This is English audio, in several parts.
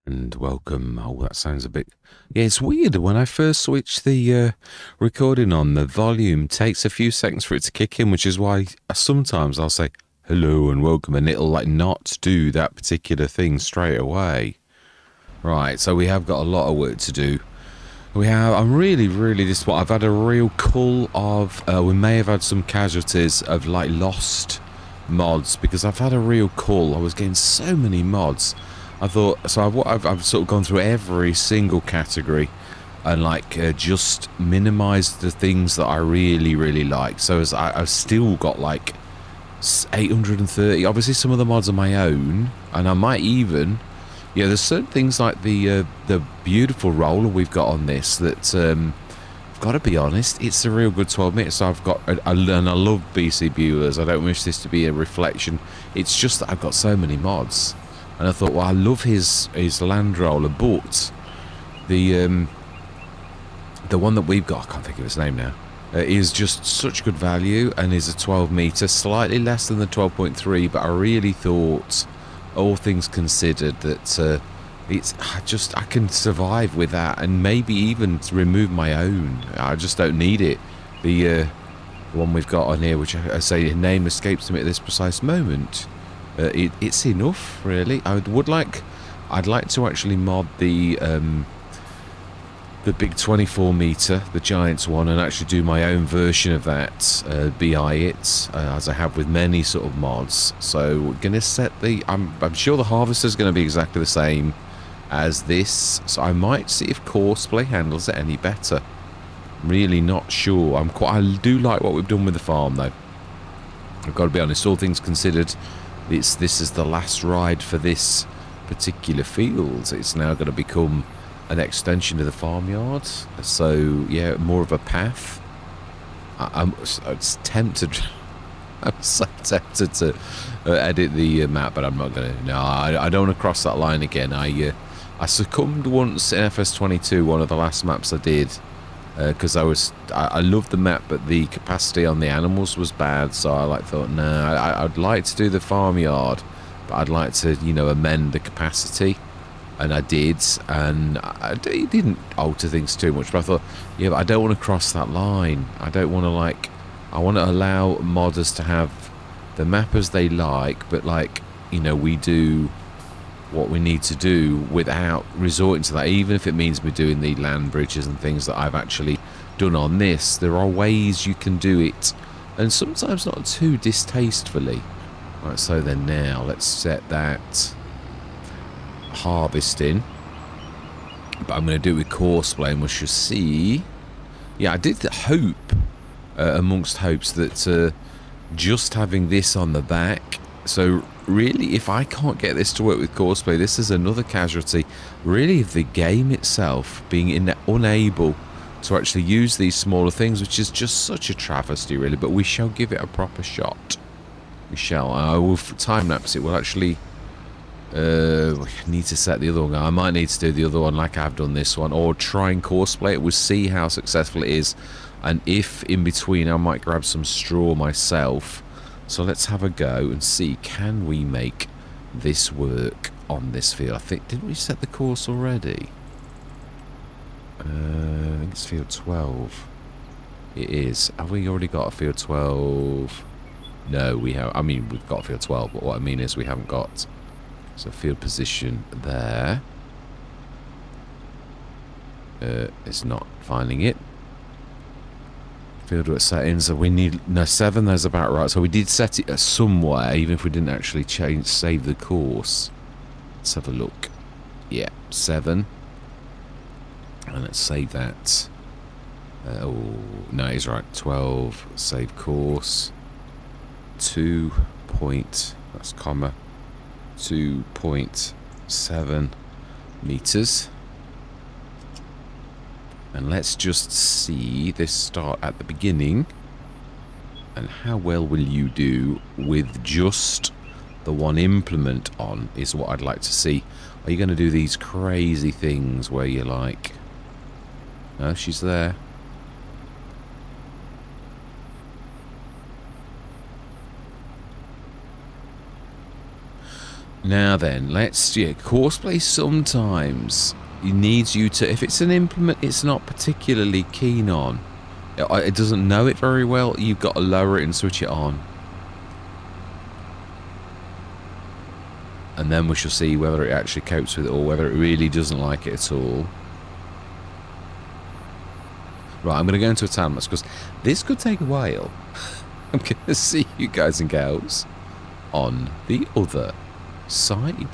And welcome. Oh, that sounds a bit... Yeah, it's weird. When I first switch the recording on, the volume takes a few seconds for it to kick in, which is why sometimes I'll say, hello and welcome, and it'll like not do that particular thing straight away. Right, so we have got a lot of work to do. I'm really disappointed. I've had a real cull of... we may have had some casualties of like lost mods, because I've had a real cull. I was getting so many mods. I thought, so I've sort of gone through every single category and like just minimised the things that I really like. So as I've still got like 830. Obviously, some of the mods are my own, and I might even, yeah, there's certain things like the beautiful roller we've got on this that I've got to be honest, it's a real good 12 meters. So I've got, and I love BC Bueller's. I don't wish this to be a reflection. It's just that I've got so many mods. And I thought, well, I love his land roller, but the one that we've got, I can't think of his name now, is just such good value and is a 12 meter, slightly less than the 12.3. But I really thought, all things considered, that I can survive with that, and maybe even remove my own. I just don't need it. The one we've got on here, which I say his name escapes me at this precise moment. It's enough, really. I'd like to actually mod the big 24 meter, the Giants one, and actually do my own version of that, BI it, as I have with many sort of mods. So we're gonna set the. I'm sure the Harvester's going to be exactly the same as this. So I might see if Courseplay handles it any better. Really not sure. I do like what we've done with the farm though. I've got to be honest. All things considered, this is the last ride for this particular field. It's now going to become an extension of the farmyard. So yeah, more of a path. I'm tempted. I'm so tempted to edit the map, but I'm not going to. No, I don't want to cross that line again. I succumbed once in FS25, one of the last maps I did, because I loved the map, but the capacity on the animals was bad. So I thought, nah, I'd like to do the farmyard, but I'd like to, amend the capacity, and I did, and it didn't alter things too much. But I thought, yeah, but I don't want to cross that line. I don't want to I want to allow modders to have the map as they like, but we do what we need to do without resorting to that, even if it means we're doing the land bridges and things that I've actually done on this. There are ways you can do it, and sometimes not too distastefully. Right, so then now let's set that harvesting, but I'm going to do it with Courseplay, and we shall see. Yeah, I did hope, amongst hopes, that just having this on the back. So really, if I can't get this to work with Courseplay, this is another casualty, really, of the game itself being unable to actually use these smaller things, which is just such a travesty, really. But we shall give it a proper shot. We shall. I will time-lapse it. We'll actually need to set the other one. I might need to do the other one like I've done this one, or try and Courseplay it. We'll see how successful it is, and if in between I might grab some straw myself. So let's have a go and see, can we make this work on this field? I think, didn't we set the course already? I think it's field 12. It is. Have we already got a field 12? No, we have. I mean, we've got a field 12, but what I mean is we haven't got. So field position there. It's not finding it. Field work settings, we need 7. That's about right. So we did set it somewhere, even if we didn't actually save the course. Let's have a look. Yeah, 7, and let's save that. Oh no, he's right. 12. Save course. 2 point. That's comma. 2.7 meters. And let's just see this start at the beginning. And how well will you do with just the one implement on is what I'd like to see. Are you going to do these crazy things where you're like... No, she's there. Now then, courseplay sometimes it needs you to, if it's an implement it's not particularly keen on, it doesn't know it very well, you've got to lower it and switch it on. And then we shall see whether it actually copes with it or whether it really doesn't like it at all. Right, I'm going to go into a time lapse because this could take a while. I'm going to see you guys and gals on the other side.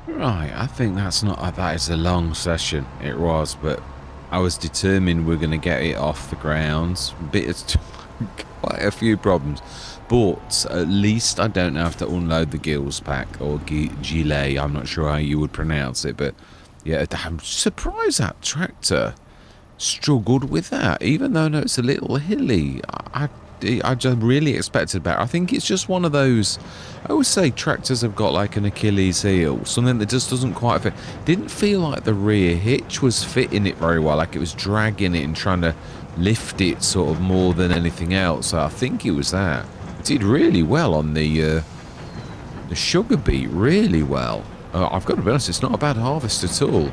Right, I think that is a long session. It was, but I was determined we're going to get it off the ground. Quite a few problems, but at least I don't have to unload the gills pack or gilet. I'm not sure how you would pronounce it, but yeah, I'm surprised that tractor struggled with that, even though I know it's a little hilly. I just really expected better. I think it's just one of those. I always say tractors have got like an Achilles heel, something that just doesn't quite fit. Didn't feel like the rear hitch was fitting it very well, like it was dragging it and trying to lift it sort of more than anything else. So I think it was that. It did really well on the sugar beet, really well. I've got to be honest, it's not a bad harvest at all.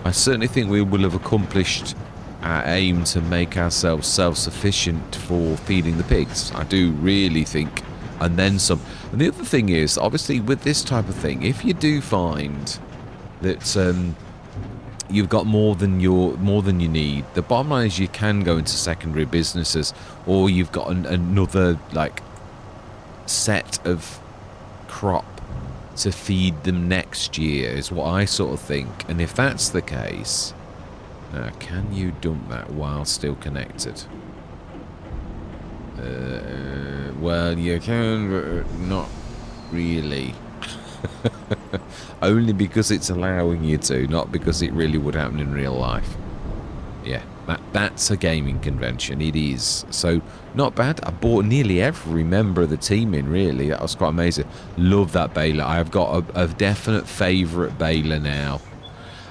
I certainly think we will have accomplished our aim to make ourselves self-sufficient for feeding the pigs. I do really think, and then some. And the other thing is, obviously, with this type of thing, if you do find that you've got more than you need, the bottom line is you can go into secondary businesses, or you've got another like set of crop to feed them next year, is what I sort of think. And if that's the case, now can you dump that while still connected? Well, you can, but not really. Only because it's allowing you to, not because it really would happen in real life. Yeah, that's a gaming convention. It is. So, not bad. I bought nearly every member of the team in, really. That was quite amazing. Love that baler. I've got a definite favourite baler now.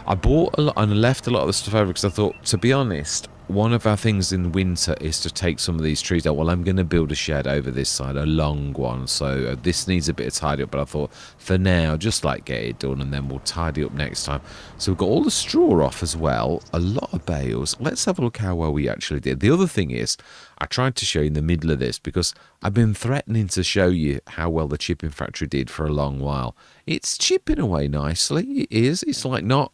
I bought a lot and left a lot of the stuff over because I thought, to be honest, one of our things in winter is to take some of these trees out. Well, I'm going to build a shed over this side, a long one. So this needs a bit of tidy up. But I thought, for now, just like get it done and then we'll tidy up next time. So we've got all the straw off as well. A lot of bales. Let's have a look how well we actually did. The other thing is, I tried to show you in the middle of this because I've been threatening to show you how well the chipping factory did for a long while. It's chipping away nicely. It is. It's not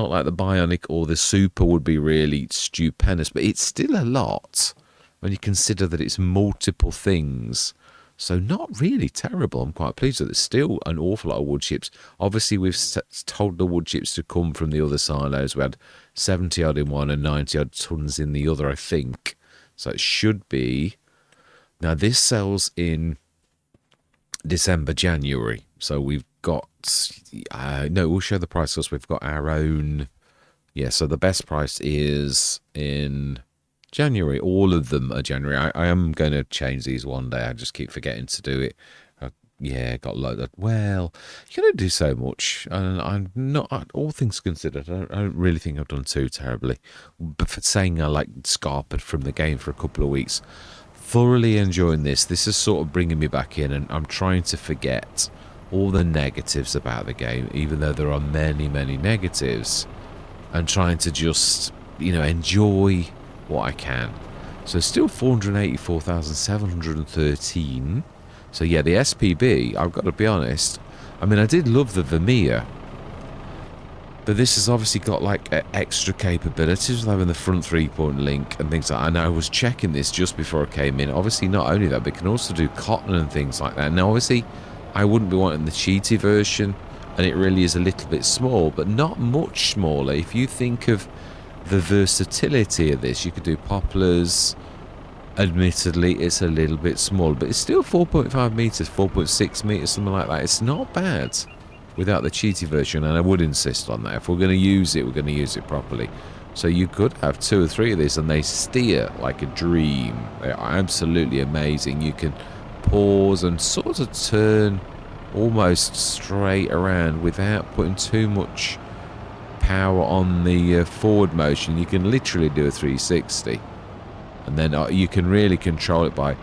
like the Bionic or the Super would be really stupendous, but it's still a lot when you consider that it's multiple things. So not really terrible. I'm quite pleased with it. There's still an awful lot of wood chips. Obviously, we've told the wood chips to come from the other silos. We had 70 odd in one and 90 odd tons in the other, I think. So it should be. Now, this sells in December, January. So we've got, no, we'll show the price because we've got our own. Yeah, so the best price is in January. All of them are January. I am going to change these one day. I just keep forgetting to do it. Yeah, got loaded. Well, you don't do so much. And I'm not, all things considered, I don't really think I've done too terribly. But for saying I like scarpered from the game for a couple of weeks, thoroughly enjoying this. This is sort of bringing me back in, and I'm trying to forget all the negatives about the game, even though there are many, many negatives, and trying to just, enjoy what I can. So still 484,713. So yeah, the SPB, I've got to be honest, I mean, I did love the Vermeer, but this has obviously got like extra capabilities, having the front 3-point link and things like that. And I was checking this just before I came in. Obviously, not only that, but it can also do cotton and things like that. Now, obviously, I wouldn't be wanting the cheaty version, and it really is a little bit small, but not much smaller. If you think of the versatility of this, you could do poplars. Admittedly, it's a little bit small, but it's still 4.5 meters, 4.6 meters, something like that. It's not bad without the cheaty version, and I would insist on that. If we're going to use it, we're going to use it properly. So you could have 2 or 3 of these, and they steer like a dream. They're absolutely amazing. You can pause and sort of turn almost straight around without putting too much power on the forward motion. You can literally do a 360, and then you can really control it by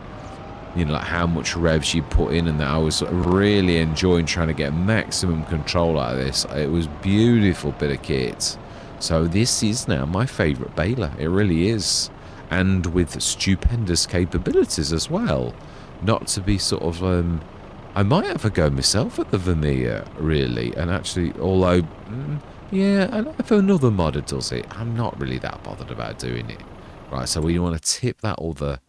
like how much revs you put in, and that. I was really enjoying trying to get maximum control out of this. It was a beautiful bit of kit. So this is now my favourite baler. It really is. And with stupendous capabilities as well. Not to be sort of, I might have a go myself at the Vermeer, really. And actually, although, yeah, and if another modder does it, I'm not really that bothered about doing it. Right, so we want to tip that other.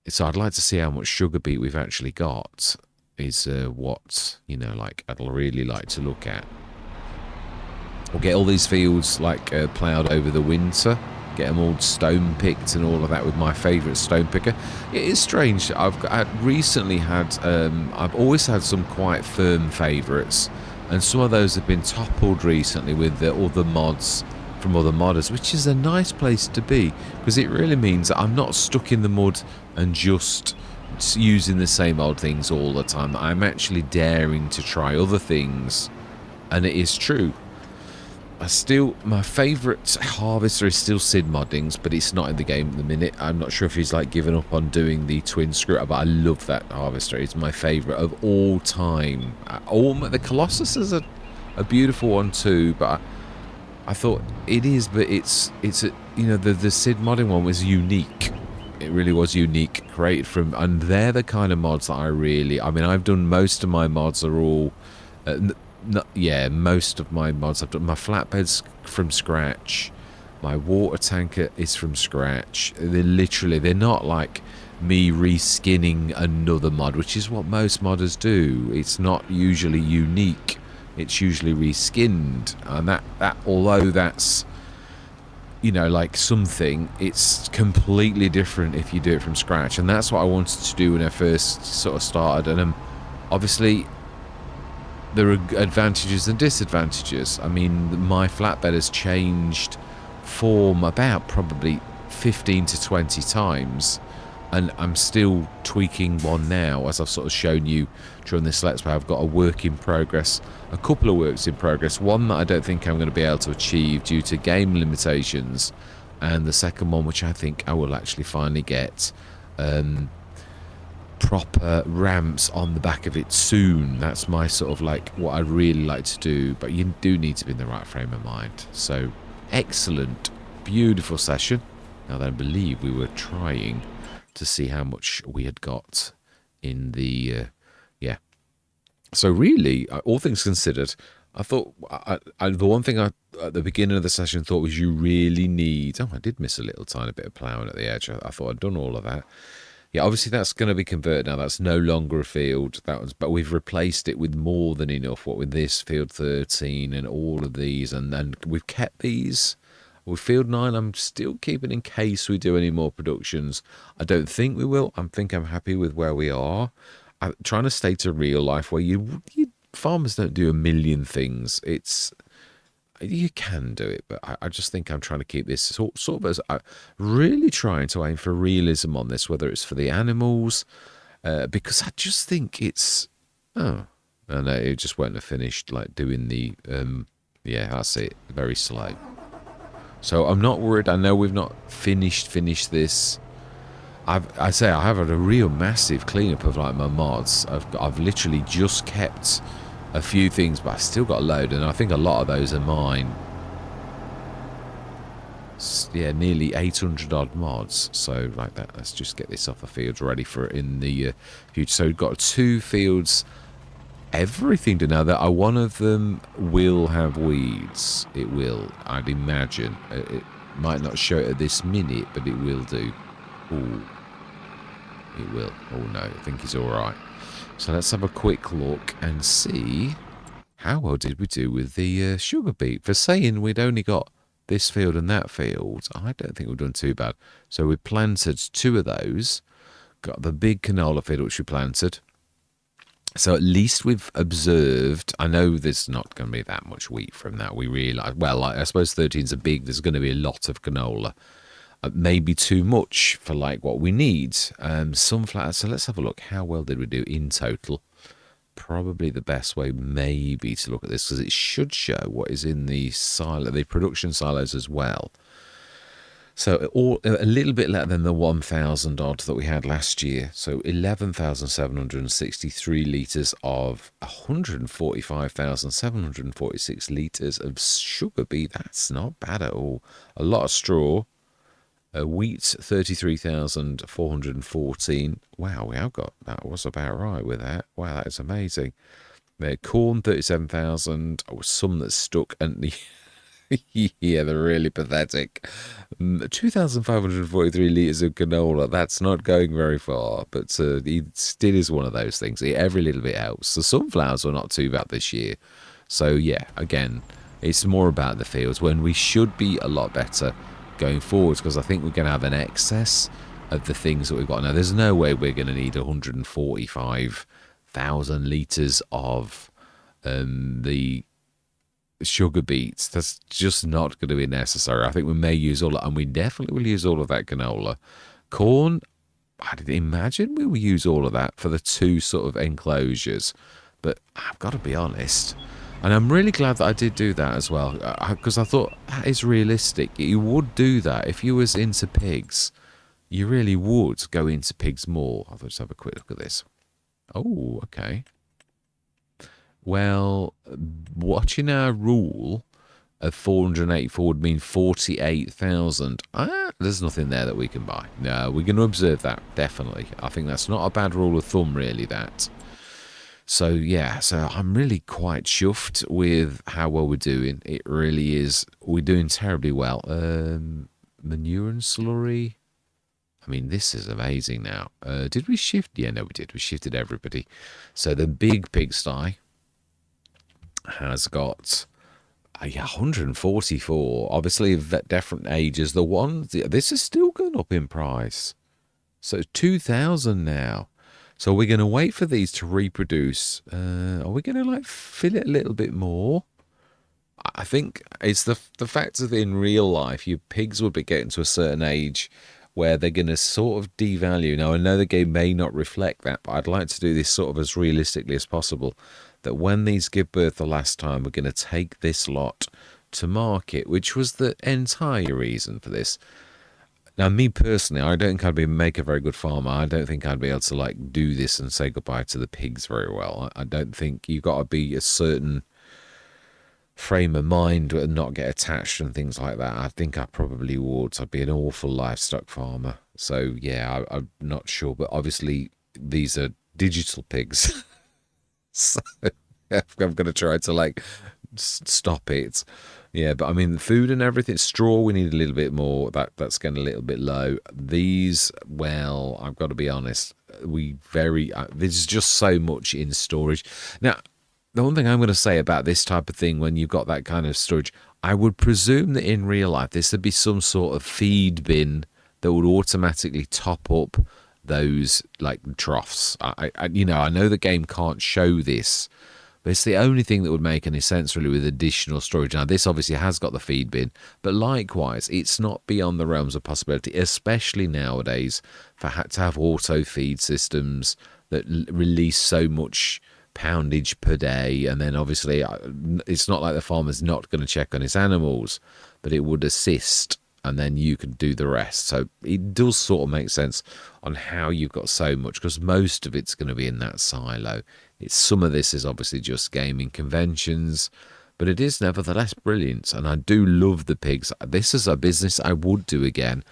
So I'd like to see how much sugar beet we've actually got. is what, you know, like I'd really like to look at. We'll get all these fields like ploughed over the winter, get them all stone picked and all of that with my favourite stone picker. It is strange. I recently had, I've always had some quite firm favourites, and some of those have been toppled recently with all the mods from other modders, which is a nice place to be, because it really means that I'm not stuck in the mud and just using the same old things all the time. I'm actually daring to try other things, and it is true. My favourite harvester is still Sid Moddings, but it's not in the game at the minute. I'm not sure if he's like given up on doing the twin screw, but I love that harvester. It's my favourite of all time. The Colossus is a beautiful one too, but I thought it is, but it's you know, the Sid modding one was unique. It really was unique, created from, and they're the kind of mods that I mean, I've done most of my mods are all. Most of my mods I've done. My flatbed's from scratch. My water tanker is from scratch. They're not like me reskinning another mod, which is what most modders do. It's not usually unique. It's usually reskinned, and that although that's, you know, like something, it's completely different if you do it from scratch, and that's what I wanted to do when I first sort of started. And obviously there are advantages and disadvantages. I mean, my flatbed has changed form about probably 15 to 20 times, and I'm still tweaking one now, as I've sort of shown you during this Let's Play. I've got a work in progress, a couple of works in progress, one that I don't think I'm going to be able to achieve due to game limitations, and the second one which I think I will actually finally get proper ramps on the back of it soon. That's my sort of like what I'd really like to do, but you do need to be in the right frame of mind. So excellent, beautiful session. Now then, I believe we were trying to see how much we had got in the so really, all things considered, I thought the one thing I at the beginning of the session thought was you really need, I did miss a little tiny bit of ploughing at the edge. I thought I'd done all of that. Yeah, obviously that's going to be converted now. That's no longer a field. But we've replaced it with more than enough. What with this field 13 and all of these, and then we've kept these. With field 9, I'm still keeping in case we do any more productions. I don't think we will. I'm happy with where we are. I'm trying to stay to real life where you farmers don't do a million things. You can do it, but I just think I'm trying to keep this sort of as really trying to aim for realism on this, whether it's for the animals, because I just think it's and it just won't have finished like doing the that's it, very slow. So I'm not worried. I know we've not finished this. I have had a real massive cleanup of like my mods. I've literally just kept a few things, but I still got a load, and I think a lot of those are mine. Yeah, nearly 800 odd mods. So like that, let's just get this off the fields ready for in the future. So we've got 2 fields, everything to know that one of them will have weeds. It will, I'd imagine. It might not show it at this minute, but it will do. Ooh, it will. Oh no, I think he's all right. So let's have a quick look and see how well did we do with the sugar beet. For saying we'd only got this field and that field, I don't think we've done too bad. So we planted 2 of those, got the big canola field which we planted. So at least we've observed, I know there's not going to be that much wheat from that. We realise, well, I suppose 13's a big, there's going to be a lot of canola. Maybe too much for like what we need. Sunflower. So let's have a look. How well did we do in total? Probably the best way maybe to look at this, because it should show what is in the silo, the production silos as well. So a little bit less than the 1,000 odd that we had last year. So 11,763 litres of 145,746 litres of sugar beet. That's not bad at all. A lot of straw. Wheat 33,414. Wow, we have got that. Was about right with that. Wow, that is amazing. Corn 37,000. Some that stuck, and Yeah, they're really pathetic. 2,543 litres of canola, that's not going very far, but it still is one of those things. Every little bit helps. The sunflowers were not too bad this year. So, yeah, again, it's more about the fields when we should be a lot better going forwards because I think we're going to have an excess of the things that we've got. Now, there's no way we're going to need 145,000 litres of the sugar beets. That's just not going to be necessary. I think we may use all, and we definitely will use all of that canola. Corn, I'd imagine we will use all of that for the two sort of enclosures. But I've got to be honest, and I'm really glad that I did do that as well, because I thought that is realistic. You would do that if you was into pigs. You really would go into pigs more. I'll just have a quick look at this. Oh, okay. Well, watching our rule of 484 would mean 48,000. There's nothing there that we can buy. No, we're going to observe that, definitely. I think that's not a bad rule of thumb, really, that. So, yeah, so I'm really quite chuffed with how well we're doing. It really is. We're doing terribly well. Manure and slurry. I mean, this is amazing now. Did we shift? Yeah, no, we did. We shifted everybody. So the big pigsty has got 144. Obviously, of different ages. This is still going up in price. So it's 2,000 now. So we're going to wait for these to reproduce. Are we going to fill it a little bit more? I think it's the fact that in real life, your pigs would be getting to a certain age where they're going to sort of devalue. Now, I know the game may not reflect that, but I'd like to do this sort of as realistically as possible, that when these give birth the last time, we're going to take this lot to market, which was the entire reason for this. Now, me personally, I don't think I'd make a very good farmer. I don't think I'd be able to do this and say goodbye to the pigs very well. I don't think you've got to be a certain frame of mind and not get attached and things like that. I think I probably would. I'd be an awful livestock farmer. So, yeah, I'm not sure. But obviously, these are digital pigs. So I'm going to try to stop it. Yeah, but I mean, the food and everything, straw, we need a little bit more. That's getting a little bit low. These, well, I've got to be honest, there's just so much in storage. Now, the one thing I'm going to say about this type of thing, when you've got that kind of storage, I would presume that in real life, this would be some sort of feed bin that would automatically top up those troughs. I know the game can't show this, but it's the only thing that would make any sense really with additional storage. Now, this obviously has got the feed bin, but likewise, it's not beyond the realms of possibility, especially nowadays, to have auto feed systems that release so much poundage per day. And then obviously, it's not like the farmer's not going to check on his animals, but it would assist, and then you can do the rest. So it does sort of make sense on how you've got so much, because most of it's going to be in that silo. Some of this is obviously just gaming conventions, but it is nevertheless brilliant. And I do love the pigs. This is a business I would do again.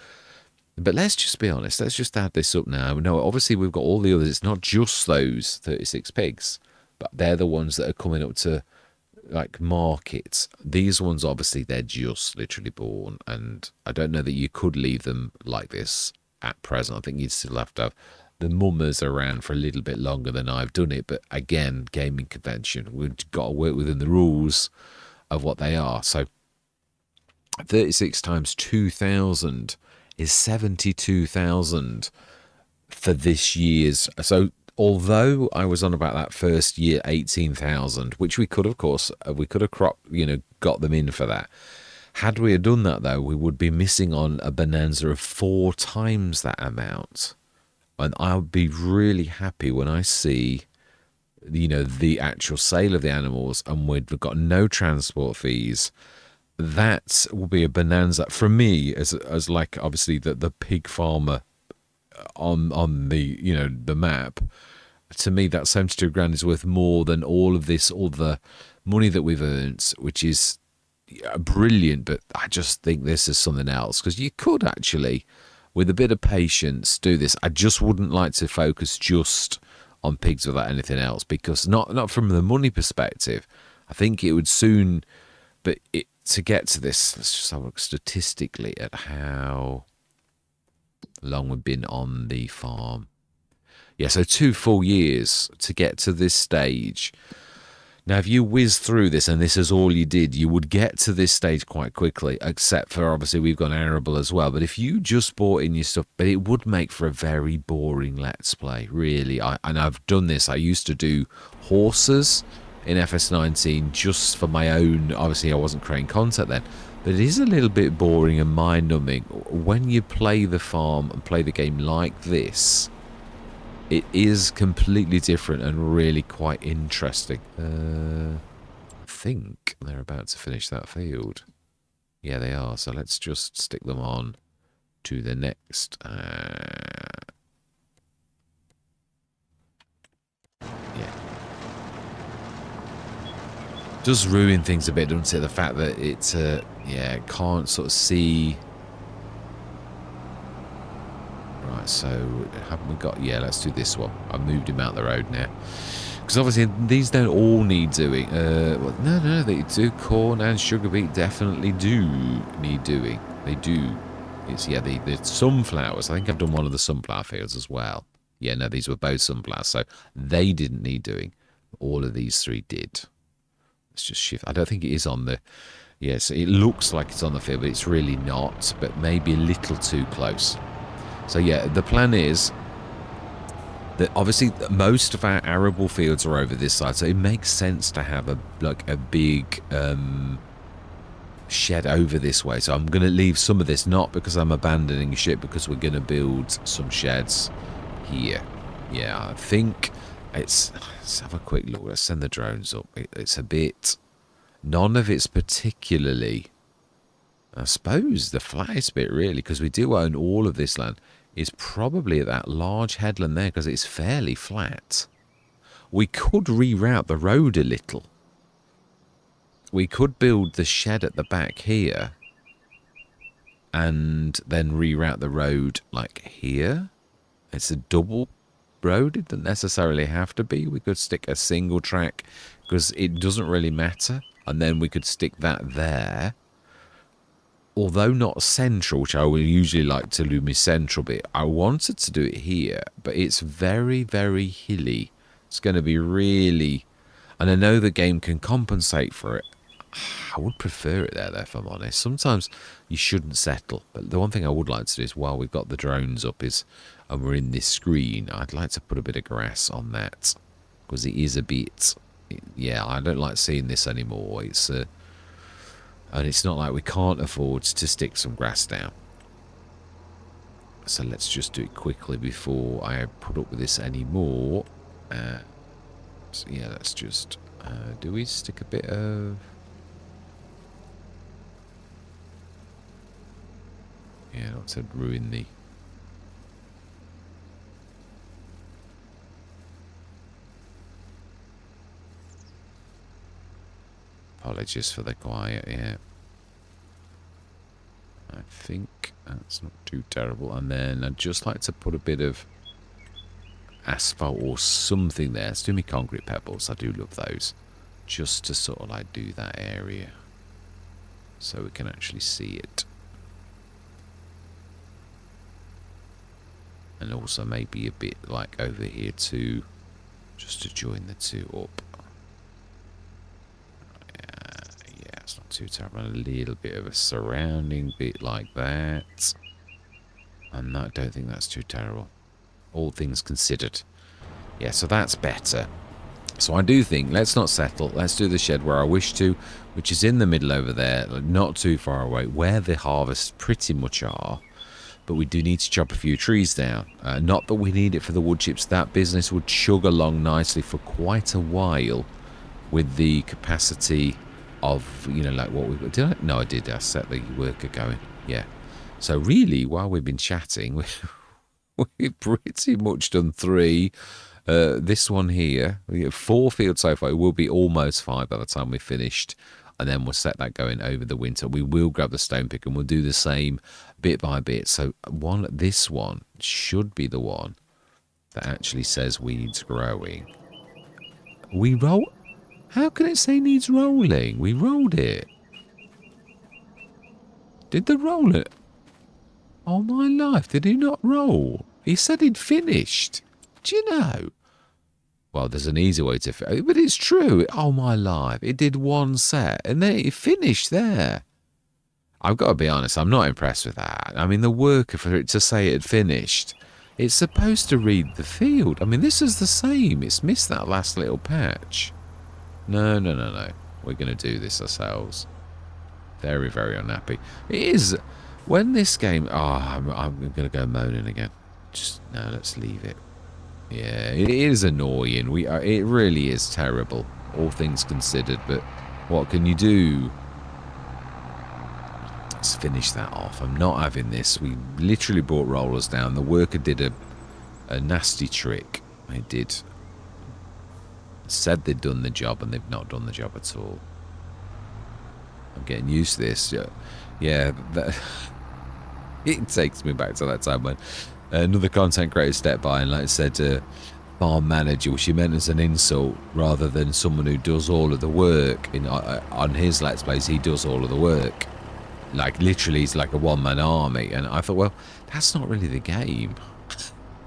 But let's just be honest. Let's just add this up now. No, obviously we've got all the others. It's not just those 36 pigs, but they're the ones that are coming up to markets. These ones, obviously, they're just literally born, and I don't know that you could leave them like this at present. I think you'd still have to have the mummers around for a little bit longer than I've done it. But again, gaming convention, we've got to work within the rules of what they are. So 36 times 2,000 is 72,000 for this year's. So although I was on about that first year 18,000, which we could, of course, got them in for that. Had we done that, though, we would be missing on a bonanza of 4 times that amount. And I'll be really happy when I see, the actual sale of the animals, and we've got no transport fees. That will be a bonanza for me as obviously the pig farmer on the the map. To me, that 72 grand is worth more than all the money that we've earned, which is brilliant. But I just think this is something else, because you could actually, with a bit of patience, do this. I just wouldn't like to focus just on pigs without anything else, because not from the money perspective. I think it would soon, but to get to this, let's just have a look statistically at how long we've been on the farm. Yeah, so 2 full years to get to this stage. Now, if you whiz through this and this is all you did, you would get to this stage quite quickly, except for obviously we've got arable as well. But if you just bought in your stuff, but it would make for a very boring Let's Play, really. And I've done this. I used to do horses in FS19 just for my own. Obviously, I wasn't creating content then. But it is a little bit boring and mind-numbing. When you play the farm and play the game like this, it is completely different and really quite interesting. I think they're about to finish that field. Yeah, they are. So let's just stick them on to the next. Yeah. Does ruin things a bit, doesn't it? The fact that it's, yeah, can't sort of see. Right, so haven't we got... Yeah, let's do this one. I moved him out the road now. Because obviously these don't all need doing. Well, no, they do. Corn and sugar beet definitely do need doing. They do. It's, yeah, the sunflowers. I think I've done one of the sunflower fields as well. Yeah, no, these were both sunflowers. So they didn't need doing. All of these 3 did. Let's just shift. I don't think it is on the... Yes, it looks like it's on the field, but it's really not. But maybe a little too close. So yeah, the plan is that obviously most of our arable fields are over this side, so it makes sense to have a big shed over this way. So I'm going to leave some of this, not because I'm abandoning shit, because we're going to build some sheds here. Yeah, I think it's... Let's have a quick look. Let's send the drones up. It's a bit... None of it's particularly... I suppose the flattest bit, really, because we do own all of this land, is probably at that large headland there, because it's fairly flat. We could reroute the road a little. We could build the shed at the back here, and then reroute the road like here. It's a double road. It doesn't necessarily have to be. We could stick a single track, because it doesn't really matter. And then we could stick that there. Although not central, which I would usually like to do my central bit, I wanted to do it here, but it's very, very hilly. It's going to be really... And I know the game can compensate for it. I would prefer it there, if I'm honest. Sometimes you shouldn't settle. But the one thing I would like to do is, while we've got the drones up and we're in this screen, I'd like to put a bit of grass on that. Because it is a bit... Yeah, I don't like seeing this anymore. It's... And it's not like we can't afford to stick some grass down. So let's just do it quickly before I put up with this anymore. So yeah, let's just... do we stick a bit of... Yeah, not to ruin the... Apologies for the quiet, yeah. I think that's not too terrible. And then I'd just like to put a bit of asphalt or something there. Let's do me concrete pebbles. I do love those. Just to sort of like do that area. So we can actually see it. And also maybe a bit like over here too. Just to join the two up. It's not too terrible. A little bit of a surrounding bit like that. And I don't think that's too terrible. All things considered. Yeah, so that's better. So I do think, let's not settle. Let's do the shed where I wish to, which is in the middle over there, not too far away, where the harvests pretty much are. But we do need to chop a few trees down. Not that we need it for the wood chips. That business would chug along nicely for quite a while with the capacity of, you know, like what we did. No, I did. I set the worker going. Yeah. So really, while we've been chatting, we've pretty much done 3. This one here, we have 4 fields so far. It will be almost 5 by the time we're finished. And then we'll set that going over the winter. We will grab the stone pick and we'll do the same bit by bit. So this one should be the one that actually says weeds growing. We roll. How can it say needs rolling? We rolled it. Did the roll it? Oh, my life. Did he not roll? He said he'd finished. Do you know? Well, there's an easy way to... But it's true. Oh, my life. It did one set, and then it finished there. I've got to be honest, I'm not impressed with that. I mean, the worker for it to say it had finished, it's supposed to read the field. I mean, this is the same. It's missed that last little patch. No. We're going to do this ourselves. Very, very unhappy. It is... When this game... Oh, I'm going to go moaning again. Just... No, let's leave it. Yeah, it is annoying. It really is terrible, all things considered. But what can you do? Let's finish that off. I'm not having this. We literally brought rollers down. The worker did a nasty trick. They did. Said they'd done the job, and they've not done the job at all. I'm getting used to this. Yeah, it takes me back to that time when another content creator stepped by and like said farm manager, which he meant as an insult rather than someone who does all of the work. On his Let's Plays, he does all of the work. Like, literally, he's like a one-man army. And I thought, well, that's not really the game.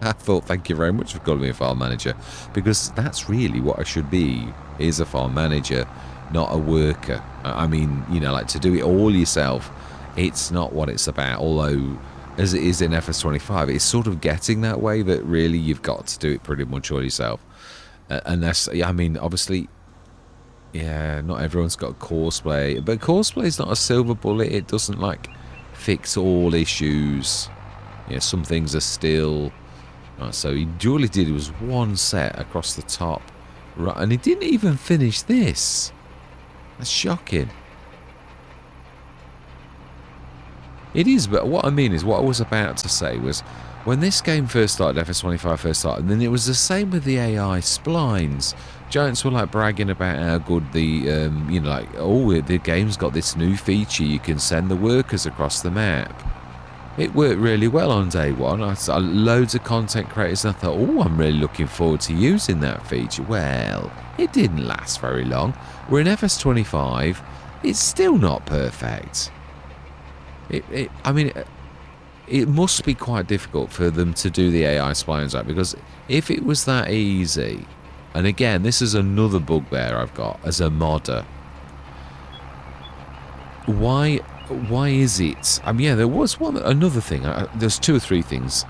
I thought, thank you very much for calling me a farm manager. Because that's really what I should be, is a farm manager, not a worker. I mean, you know, like, to do it all yourself, it's not what it's about. Although, as it is in FS25, it's sort of getting that way, that really you've got to do it pretty much all yourself. Unless, I mean, obviously... Yeah, not everyone's got Courseplay, but Courseplay's not a silver bullet. It doesn't like fix all issues. Yeah, some things are still. Right, so all he did was one set across the top, right, and he didn't even finish this. That's shocking. It is, but what I mean is, what I was about to say was, when this game first started, FS25 first started, and then it was the same with the AI splines. Giants were like bragging about how good the, you know, like, oh, the game's got this new feature, you can send the workers across the map. It worked really well on day one. I saw loads of content creators and I thought, oh, I'm really looking forward to using that feature. Well, it didn't last very long. We're in FS25, it's still not perfect. I mean, it must be quite difficult for them to do the AI splines right, because if it was that easy... And again, this is another bugbear I've got as a modder. Why is it? I mean, yeah, there was another thing. There's two or three things.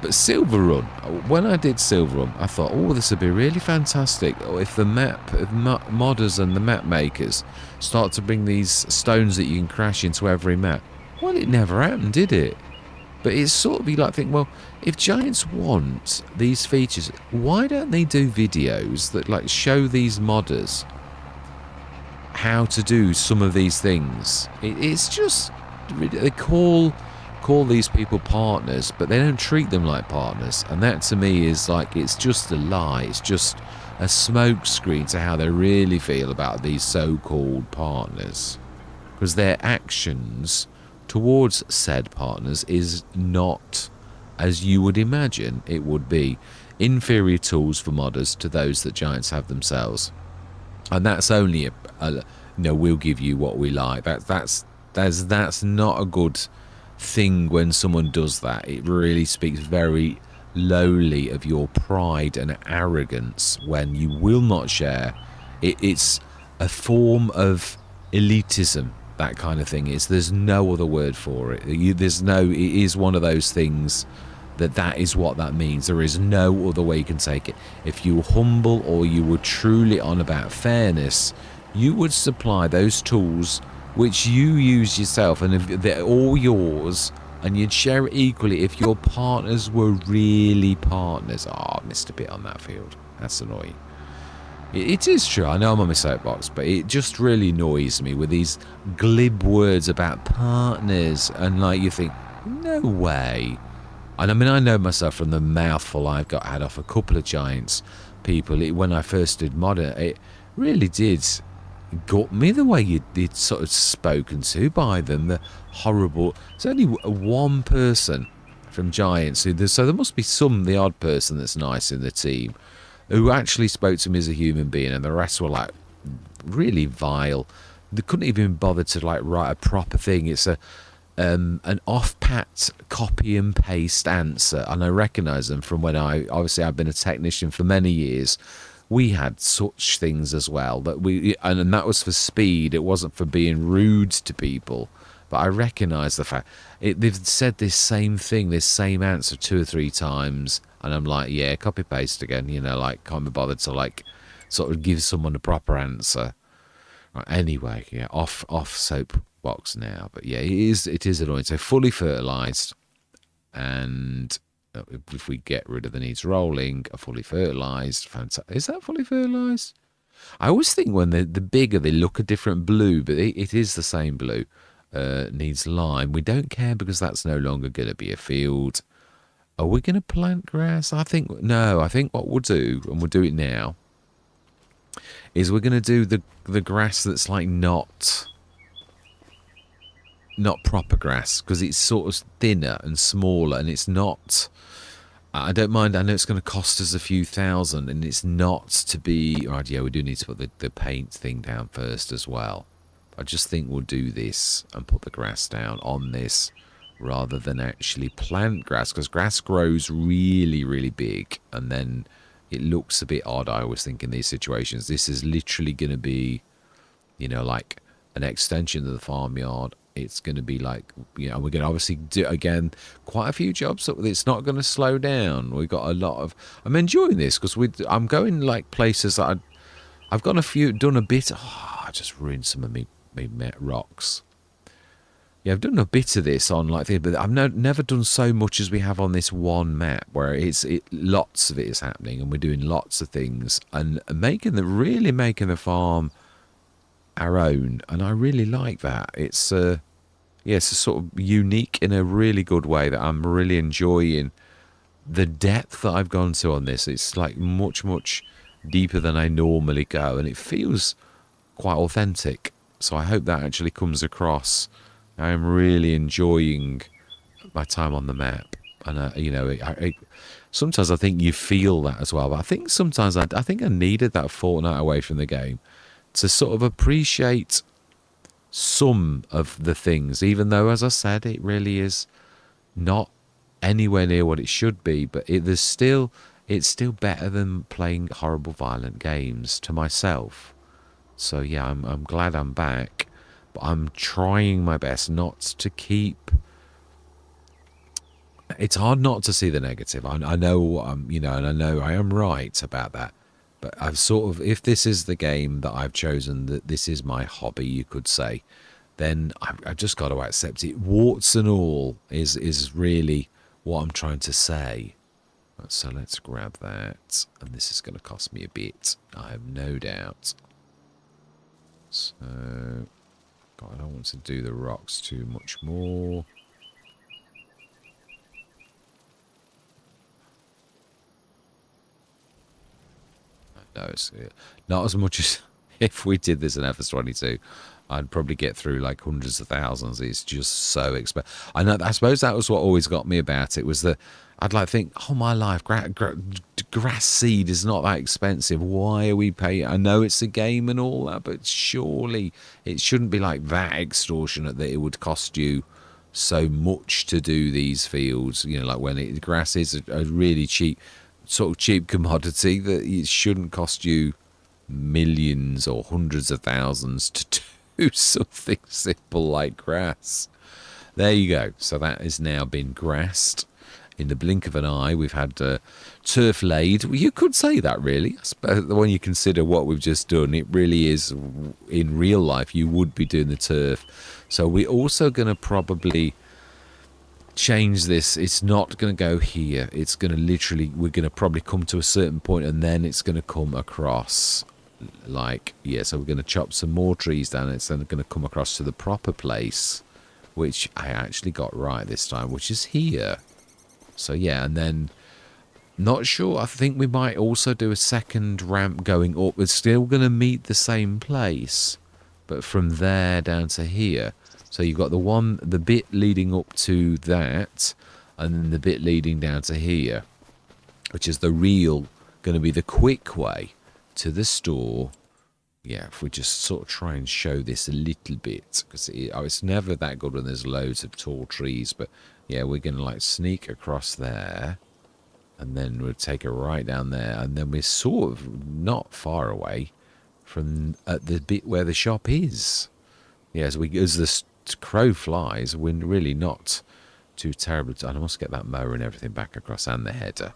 But Silver Run, when I did Silver Run, I thought, oh, this would be really fantastic if the modders and the map makers start to bring these stones that you can crash into every map. Well, it never happened, did it? But it's sort of be like thinking, well, if Giants want these features, why don't they do videos that like show these modders how to do some of these things? It's just, they call these people partners, but they don't treat them like partners, and that to me is like, it's just a lie. It's just a smoke screen to how they really feel about these so-called partners, because their actions towards said partners is not as you would imagine it would be. Inferior tools for modders to those that Giants have themselves, and that's only you know, we'll give you what we like. That's not a good thing when someone does that. It really speaks very lowly of your pride and arrogance when you will not share. It's a form of elitism. That kind of thing is. There's no other word for it. It is one of those things that is what that means. There is no other way you can take it. If you were humble or you were truly on about fairness, you would supply those tools which you use yourself, and if they're all yours, and you'd share it equally if your partners were really partners. Oh, I missed a bit on that field. That's annoying. It is true, I know I'm on my soapbox, but it just really annoys me with these glib words about partners, and like you think, no way. And I mean, I know myself from the mouthful I've had off a couple of Giants people. When I first did modder, it really did gut me the way you'd sort of spoken to by them. The horrible. There's only one person from Giants so there must be the odd person that's nice in the team, who actually spoke to me as a human being, and the rest were like really vile. They couldn't even bother to like write a proper thing. an off-pat copy and paste answer, and I recognise them from when I've been a technician for many years. We had such things as well and that was for speed. It wasn't for being rude to people, but I recognise the fact they've said this same thing, this same answer 2 or 3 times, and I'm like, yeah, copy paste again. Like can't be bothered to like sort of give someone a proper answer. Right, anyway, yeah, off soapbox now, but yeah, it is annoying. So fully fertilised, and if we get rid of the needs rolling, a fully fertilised. Is that fully fertilised? I always think when they're the bigger, they look a different blue, but it is the same blue. Needs lime. We don't care because that's no longer going to be a field. Are we going to plant grass? I think what we'll do, and we'll do it now, is we're going to do the grass that's like not proper grass, because it's sort of thinner and smaller, and it's not. I don't mind. I know it's going to cost us a few thousand, and it's not to be. Right, yeah, we do need to put the paint thing down first as well. I just think we'll do this and put the grass down on this rather than actually plant grass, because grass grows really, really big, and then it looks a bit odd. I always think in these situations, this is literally going to be, like an extension of the farmyard. It's going to be like, we're going to obviously do, again, quite a few jobs. So it's not going to slow down. We've got a lot of, I'm enjoying this because I'm going like places that I've done a bit. Oh, I just ruined some of me rocks. Yeah, I've done a bit of this on like this, but I've never done so much as we have on this one map, where lots of it is happening, and we're doing lots of things and making the farm our own, and I really like that. It's a sort of unique in a really good way that I'm really enjoying. The depth that I've gone to on this, it's like much, much deeper than I normally go, and it feels quite authentic. So I hope that actually comes across. I am really enjoying my time on the map, and sometimes I think you feel that as well. But I think sometimes I think I needed that fortnight away from the game to sort of appreciate some of the things, even though, as I said, it really is not anywhere near what it should be. But it's still better than playing horrible, violent games to myself. So yeah, I'm glad I'm back. But I'm trying my best not to keep. It's hard not to see the negative. I know and I know I am right about that. But I've sort of, if this is the game that I've chosen, that this is my hobby, you could say, then I've just got to accept it. Warts and all is really what I'm trying to say. So let's grab that, and this is going to cost me a bit, I have no doubt. So, God, I don't want to do the rocks too much more. No, it's not as much as if we did this in FS22. I'd probably get through like hundreds of thousands. It's just so expensive. I suppose that was what always got me about it, was that I'd like think, oh my life, grass seed is not that expensive. Why are we paying? I know it's a game and all that, but surely it shouldn't be like that extortionate that it would cost you so much to do these fields. Like when grass is a really cheap commodity, that it shouldn't cost you millions or hundreds of thousands to do something simple like grass. There you go. So that has now been grassed in the blink of an eye. We've had turf laid. You could say that, really. When you consider what we've just done, it really is, in real life, you would be doing the turf. So we're also going to probably change this. It's not going to go here. It's going to literally, we're going to probably come to a certain point, and then it's going to come across like, so we're going to chop some more trees down. It's then going to come across to the proper place, which I actually got right this time, which is here. So yeah, and then not sure, I think we might also do a second ramp going up. It's still going to meet the same place, but from there down to here. So you've got the bit leading up to that, and then the bit leading down to here, which is going to be the quick way to the store, yeah, if we just sort of try and show this a little bit, because it's never that good when there's loads of tall trees, but yeah, we're going to like sneak across there, and then we'll take a right down there, and then we're sort of not far away from at the bit where the shop is. Yeah, as the crow flies, we're really not too terrible. And I must get that mower and everything back across, and the header.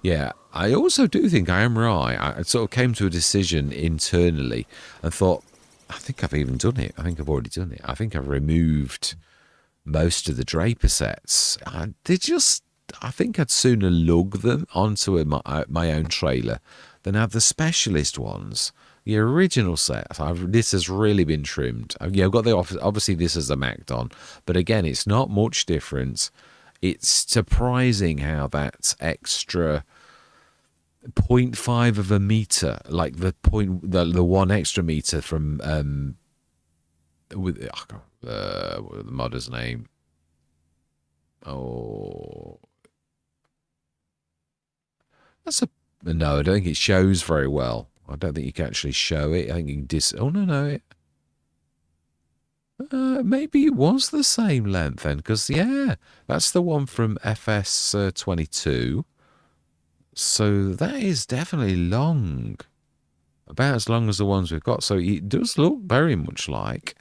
Yeah, I also do think I am right. I sort of came to a decision internally and thought, I think I've even done it. I think I've already done it. I think I've removed most of the Draper sets. I think I'd sooner lug them onto my own trailer than have the specialist ones. The original set, this has really been trimmed. Yeah, I've got the obviously this is the Mac on, but again, it's not much different. It's surprising how that extra 0.5 of a meter, like the 1 extra meter from with the modder's name. Oh, no. I don't think it shows very well. I don't think you can actually show it. I think you can oh no. Maybe it was the same length then, because yeah, that's the one from FS22. So that is definitely long, about as long as the ones we've got. So it does look very much like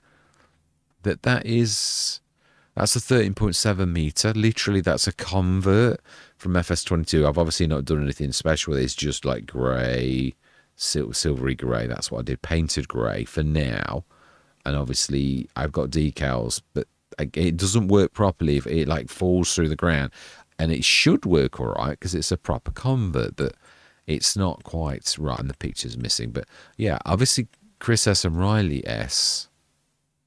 that's a 13.7 meter. Literally, that's a convert from FS22. I've obviously not done anything special with it. It's just like grey, silvery grey. That's what I did, painted grey for now. And obviously, I've got decals, but it doesn't work properly if it like falls through the ground. And it should work all right because it's a proper convert, but it's not quite right. And the picture's missing. But yeah, obviously, Chris S. and Riley S.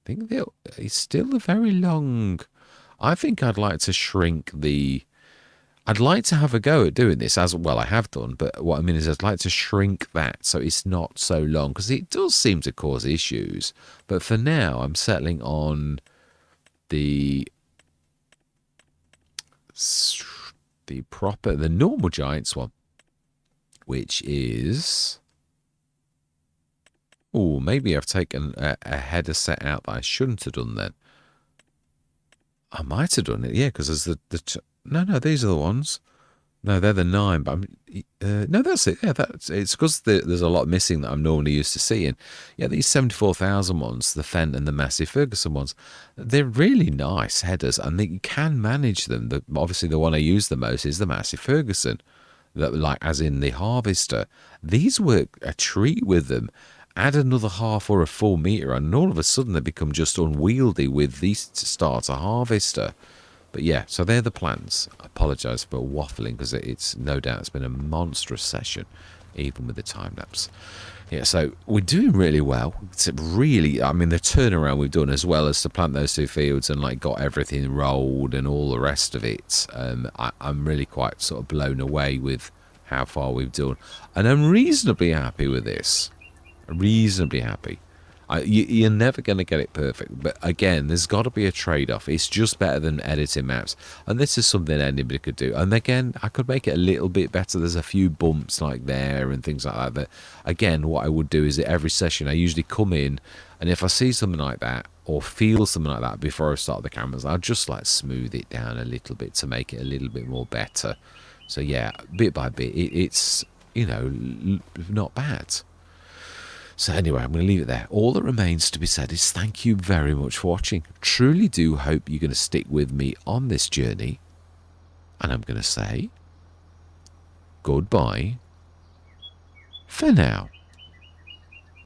I think it's still a very long. I think I'd like to shrink I'd like to have a go at doing this, as well I have done, but what I mean is I'd like to shrink that so it's not so long, because it does seem to cause issues. But for now, I'm settling on the normal Giants one, which is... Oh, maybe I've taken a header set out that I shouldn't have done then. I might have done it, yeah, because there's no, these are the ones. No, they're the 9, but no, that's it. Yeah, it's because there's a lot missing that I'm normally used to seeing. Yeah, these 74,000 ones, the Fendt and the Massey Ferguson ones, they're really nice headers, and you can manage them. Obviously, the one I use the most is the Massey Ferguson, like as in the Harvester. These work a treat with them. Add another half or a full meter, and all of a sudden they become just unwieldy with the starter Harvester. But yeah, so they're the plans. I apologise for waffling, because it's no doubt it's been a monstrous session, even with the time lapse. Yeah, so we're doing really well. It's really, I mean, the turnaround we've done, as well as to plant those 2 fields and like got everything rolled and all the rest of it. I'm really quite sort of blown away with how far we've done, and I'm reasonably happy with this. Reasonably happy. You're never going to get it perfect, but again, there's got to be a trade-off. It's just better than editing maps, and this is something anybody could do. And again, I could make it a little bit better. There's a few bumps like there and things like that. But again, what I would do is that every session I usually come in, and if I see something like that or feel something like that before I start the cameras, I'll just like smooth it down a little bit to make it a little bit more better. So yeah, bit by bit, it's, you know, not bad. So anyway, I'm going to leave it there. All that remains to be said is thank you very much for watching. Truly do hope you're going to stick with me on this journey. And I'm going to say goodbye for now.